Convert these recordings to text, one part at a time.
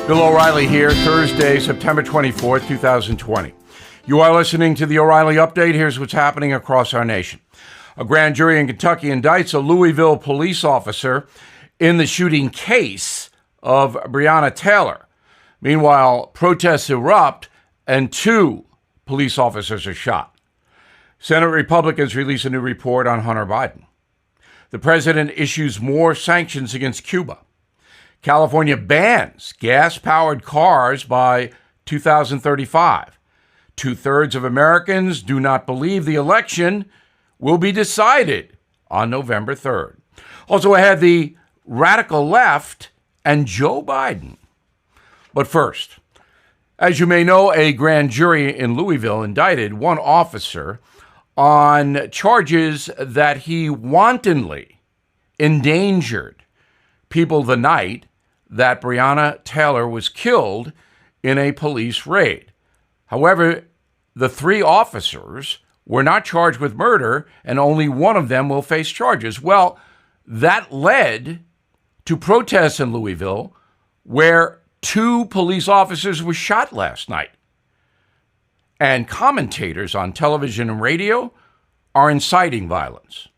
Bill O'Reilly here, Thursday, September 24th, 2020. You are listening to the O'Reilly Update. Here's what's happening across our nation. A grand jury in Kentucky indicts a Louisville police officer in the shooting case of Breonna Taylor. Meanwhile, protests erupt and 2 police officers are shot. Senate Republicans release a new report on Hunter Biden. The president issues more sanctions against Cuba. California bans gas-powered cars by 2035. 2/3 of Americans do not believe the election will be decided on November 3rd. Also ahead, the radical left and Joe Biden. But first, as you may know, a grand jury in Louisville indicted one officer on charges that he wantonly endangered people the night that Breonna Taylor was killed in a police raid. However, the 3 officers were not charged with murder, and only one of them will face charges. Well, that led to protests in Louisville where 2 police officers were shot last night. And commentators on television and radio are inciting violence.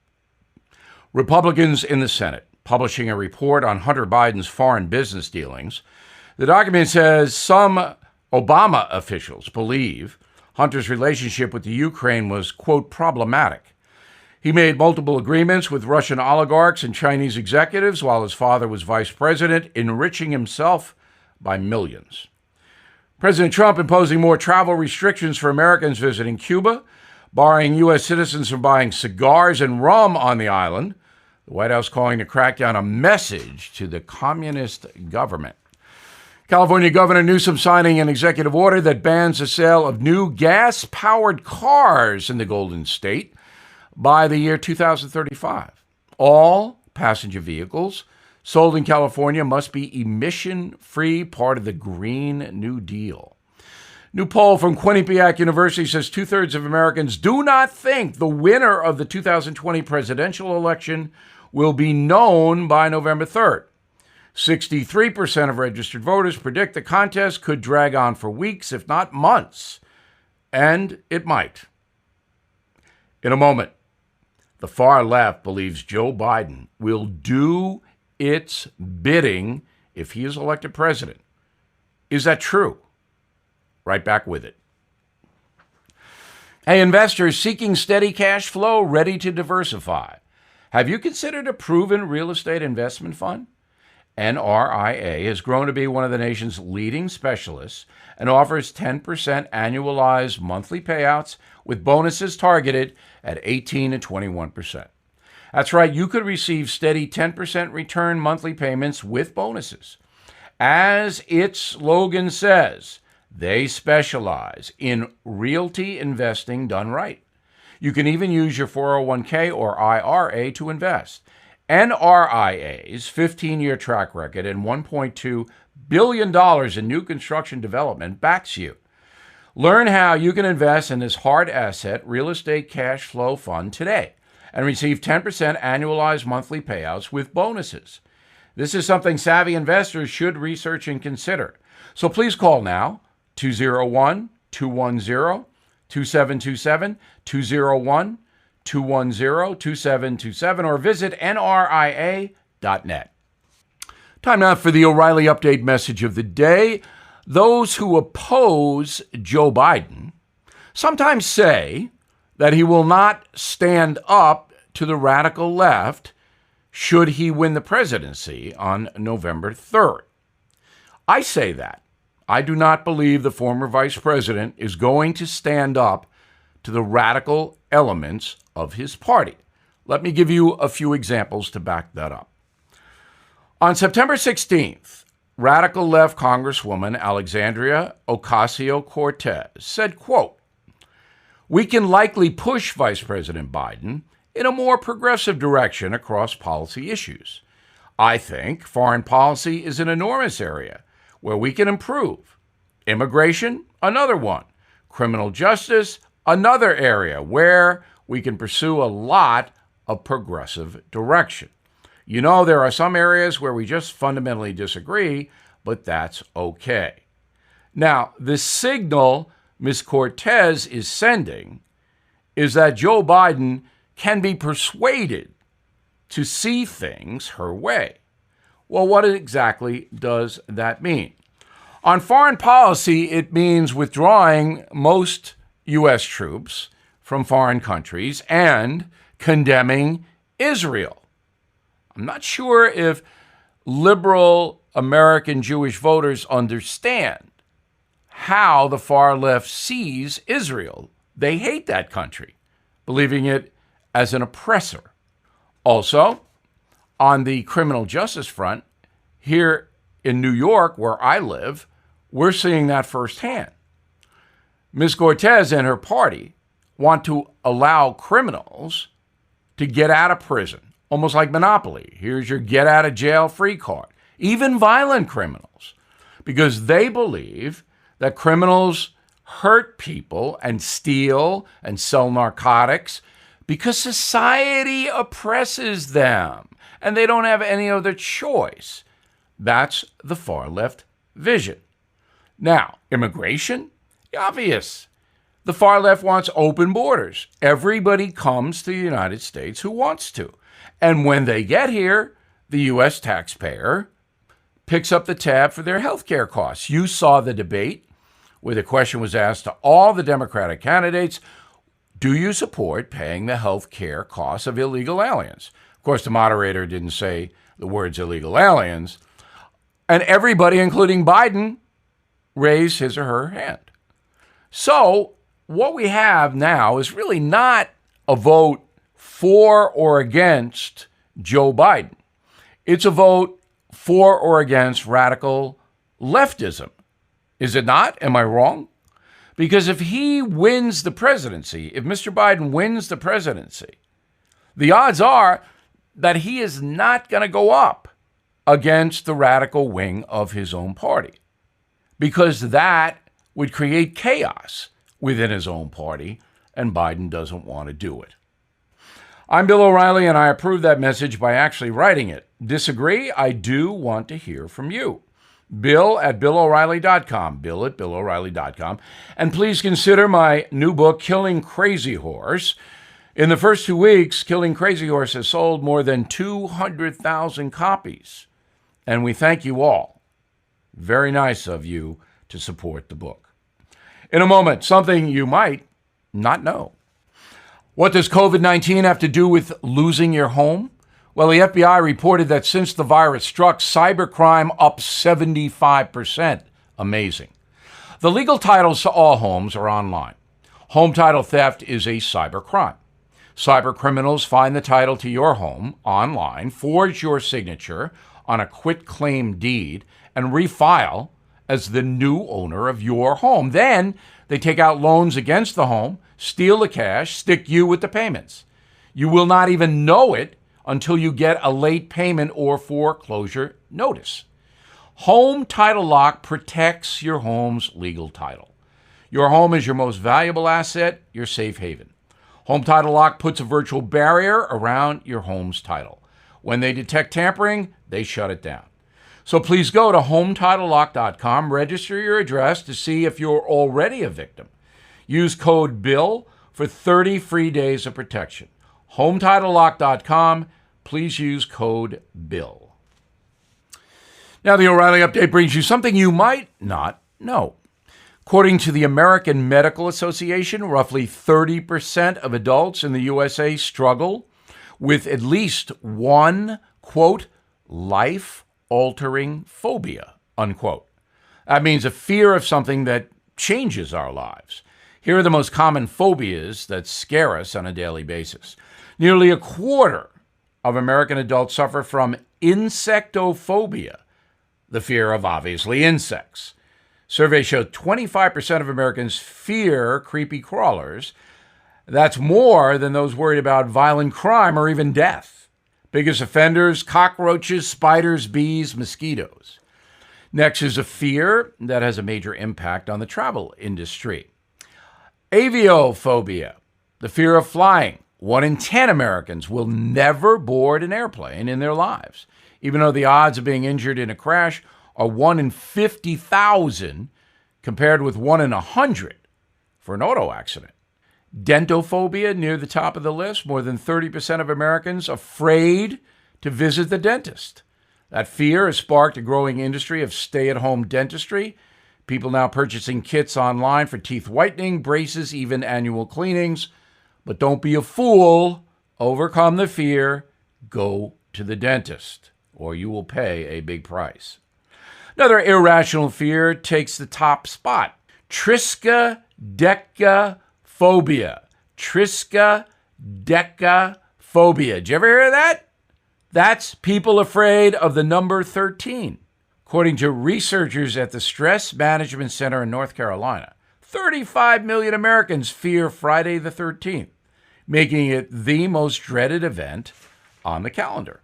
Republicans in the Senate publishing a report on Hunter Biden's foreign business dealings. The document says some Obama officials believe Hunter's relationship with the Ukraine was, quote, problematic. He made multiple agreements with Russian oligarchs and Chinese executives while his father was vice president, enriching himself by millions. President Trump imposing more travel restrictions for Americans visiting Cuba, barring U.S. citizens from buying cigars and rum on the island. The White House calling the crackdown a message to the communist government. California Governor Newsom signing an executive order that bans the sale of new gas-powered cars in the Golden State by the year 2035. All passenger vehicles sold in California must be emission-free, part of the Green New Deal. New poll from Quinnipiac University says 2/3 of Americans do not think the winner of the 2020 presidential election will be known by November 3rd. 63% of registered voters predict the contest could drag on for weeks, if not months. And it might. In a moment, the far left believes Joe Biden will do its bidding if he is elected president. Is that true? Right back with it. Hey, investors seeking steady cash flow, ready to diversify. Have you considered a proven real estate investment fund? NRIA has grown to be one of the nation's leading specialists and offers 10% annualized monthly payouts with bonuses targeted at 18 to 21%. That's right, you could receive steady 10% return monthly payments with bonuses. As its slogan says, they specialize in realty investing done right. You can even use your 401k or IRA to invest. NRIA's 15-year track record and $1.2 billion in new construction development backs you. Learn how you can invest in this hard asset real estate cash flow fund today and receive 10% annualized monthly payouts with bonuses. This is something savvy investors should research and consider. So please call now, 201-210-2727, 201-210-2727, or visit nria.net. Time now for the O'Reilly Update message of the day. Those who oppose Joe Biden sometimes say that he will not stand up to the radical left should he win the presidency on November 3rd. I say that. I do not believe the former vice president is going to stand up to the radical elements of his party. Let me give you a few examples to back that up. On September 16th, radical left Congresswoman Alexandria Ocasio-Cortez said, quote, "We can likely push Vice President Biden in a more progressive direction across policy issues. I think foreign policy is an enormous area where we can improve. Immigration, another one. Criminal justice, another area where we can pursue a lot of progressive direction. You know, there are some areas where we just fundamentally disagree, but that's okay. Now, the signal Ms. Cortez is sending is that Joe Biden can be persuaded to see things her way. Well, what exactly does that mean? On foreign policy, it means withdrawing most U.S. troops from foreign countries and condemning Israel. I'm not sure if liberal American Jewish voters understand how the far left sees Israel. They hate that country, believing it as an oppressor. Also, on the criminal justice front, here in New York, where I live, we're seeing that firsthand. Ms. Cortez and her party want to allow criminals to get out of prison, almost like Monopoly. Here's your get out of jail free card. Even violent criminals, because they believe that criminals hurt people and steal and sell narcotics because society oppresses them and they don't have any other choice. That's the far left vision. Now, immigration? Obvious. The far left wants open borders. Everybody comes to the United States who wants to. And when they get here, the U.S. taxpayer picks up the tab for their health care costs. You saw the debate where the question was asked to all the Democratic candidates, do you support paying the health care costs of illegal aliens? Of course, the moderator didn't say the words illegal aliens. And everybody, including Biden, raised his or her hand. So what we have now is really not a vote for or against Joe Biden. It's a vote for or against radical leftism. Is it not? Am I wrong? Because if he wins the presidency, if Mr. Biden wins the presidency, the odds are that he is not going to go up against the radical wing of his own party, because that would create chaos within his own party, and Biden doesn't want to do it. I'm Bill O'Reilly, and I approve that message by actually writing it. Disagree? I do want to hear from you. Bill@BillO'Reilly.com, Bill@BillO'Reilly.com. And please consider my new book, Killing Crazy Horse. In the first 2 weeks, Killing Crazy Horse has sold more than 200,000 copies. And we thank you all. Very nice of you to support the book. In a moment, something you might not know. What does COVID-19 have to do with losing your home? Well, the FBI reported that since the virus struck, cybercrime up 75%. Amazing. The legal titles to all homes are online. Home title theft is a cybercrime. Cyber criminals find the title to your home online, forge your signature on a quitclaim deed, and refile as the new owner of your home. Then they take out loans against the home, steal the cash, stick you with the payments. You will not even know it until you get a late payment or foreclosure notice. Home Title Lock protects your home's legal title. Your home is your most valuable asset, your safe haven. Home Title Lock puts a virtual barrier around your home's title. When they detect tampering, they shut it down. So please go to HomeTitleLock.com, register your address to see if you're already a victim. Use code BILL for 30 free days of protection. HomeTitleLock.com. Please use code BILL. Now, the O'Reilly Update brings you something you might not know. According to the American Medical Association, roughly 30% of adults in the USA struggle with at least one, quote, life-altering phobia, unquote. That means a fear of something that changes our lives. Here are the most common phobias that scare us on a daily basis. Nearly a quarter of American adults suffer from Insectophobia, the fear of, obviously, insects. Surveys show 25% of Americans fear creepy crawlers. That's more than those worried about violent crime or even death. Biggest offenders, cockroaches, spiders, bees, mosquitoes. Next is a fear that has a major impact on the travel industry. Aviophobia, the fear of flying. 1 in 10 Americans will never board an airplane in their lives. Even though the odds of being injured in a crash are 1 in 50,000 compared with 1 in 100 for an auto accident. Dentophobia near the top of the list. More than 30% of Americans afraid to visit the dentist. That fear has sparked a growing industry of stay-at-home dentistry. People now purchasing kits online for teeth whitening, braces, even annual cleanings. But don't be a fool. Overcome the fear. Go to the dentist, or you will pay a big price. Another irrational fear takes the top spot. Triskaidekaphobia. Triskaidekaphobia. Did you ever hear of that? That's people afraid of the number 13. According to researchers at the Stress Management Center in North Carolina, 35 million Americans fear Friday the 13th, making it the most dreaded event on the calendar.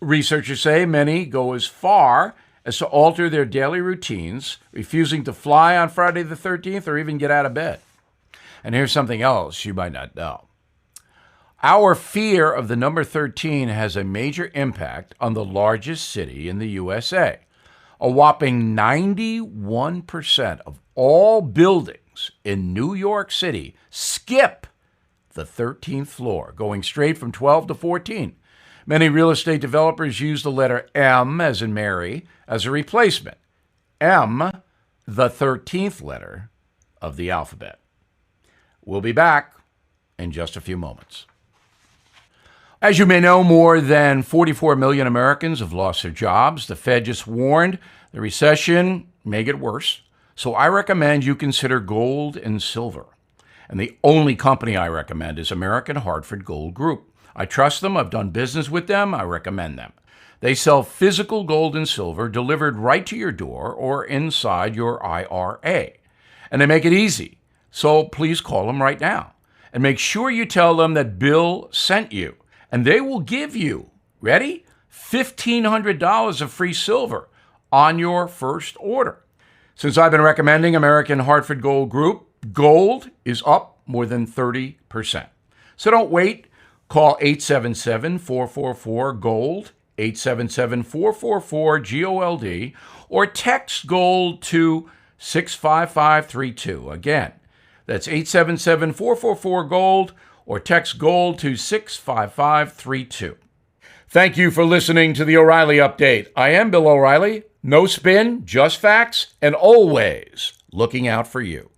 Researchers say many go as far as to alter their daily routines, refusing to fly on Friday the 13th or even get out of bed. And here's something else you might not know. Our fear of the number 13 has a major impact on the largest city in the USA. A whopping 91% of all buildings in New York City skip the 13th floor, going straight from 12 to 14. Many real estate developers use the letter M, as in Mary, as a replacement. M, the 13th letter of the alphabet. We'll be back in just a few moments. As you may know, more than 44 million Americans have lost their jobs. The Fed just warned the recession may get worse. So I recommend you consider gold and silver. And the only company I recommend is American Hartford Gold Group. I trust them. I've done business with them. I recommend them. They sell physical gold and silver delivered right to your door or inside your IRA. And they make it easy. So please call them right now. And make sure you tell them that Bill sent you. And they will give you, ready? $1,500 of free silver on your first order. Since I've been recommending American Hartford Gold Group, gold is up more than 30%. So don't wait. Call 877-444-GOLD, 877-444-GOLD, or text GOLD to 65532. Again, that's 877-444-GOLD, or text GOLD to 65532. Thank you for listening to the O'Reilly Update. I am Bill O'Reilly. No spin, just facts, and always looking out for you.